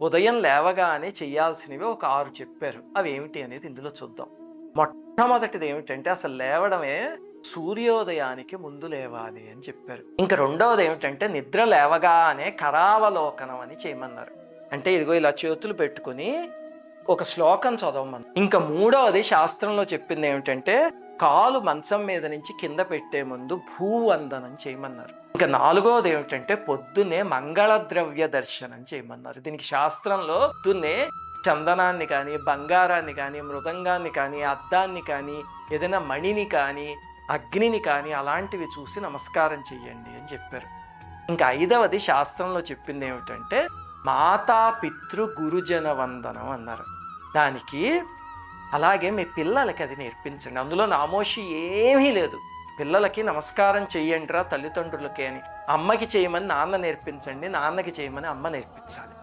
ఉదయం లేవగానే చేయాల్సినవి ఒక 6 చెప్పారు. అవి ఏమిటి అనేది ఇందులో చూద్దాం. మొట్టమొదటిది ఏమిటంటే అసలు లేవడమే సూర్యోదయానికి ముందు లేవాలి అని చెప్పారు. ఇంకా రెండవది ఏమిటంటే నిద్ర లేవగానే కరావలోకనం అని చేయమన్నారు. అంటే ఇదిగో ఇలా చేతులు పెట్టుకుని ఒక శ్లోకం చదవమని. ఇంకా మూడవది శాస్త్రంలో చెప్పింది ఏమిటంటే కాలు మంచం మీద నుంచి కింద పెట్టే ముందు భూవందనం చేయమన్నారు. ఇంకా నాలుగవది ఏమిటంటే పొద్దున్నే మంగళద్రవ్య దర్శనం చేయమన్నారు. దీనికి శాస్త్రంలో పొద్దున్నే చందనాన్ని కానీ, బంగారాన్ని కానీ, మృదంగాన్ని కానీ, అద్దాన్ని కానీ, ఏదైనా మణిని కానీ, అగ్నిని కానీ అలాంటివి చూసి నమస్కారం చెయ్యండి అని చెప్పారు. ఇంకా ఐదవది శాస్త్రంలో చెప్పింది ఏమిటంటే మాతా పితృ గురుజన వందనం అన్నారు. దానికి అలాగే మీ పిల్లలకి అది నేర్పించండి. అందులో నామోషి ఏమీ లేదు. పిల్లలకి నమస్కారం చెయ్యండిరా తల్లిదండ్రులకి అని. అమ్మకి చేయమని నాన్న నేర్పించండి, నాన్నకి చేయమని అమ్మ నేర్పించాలి.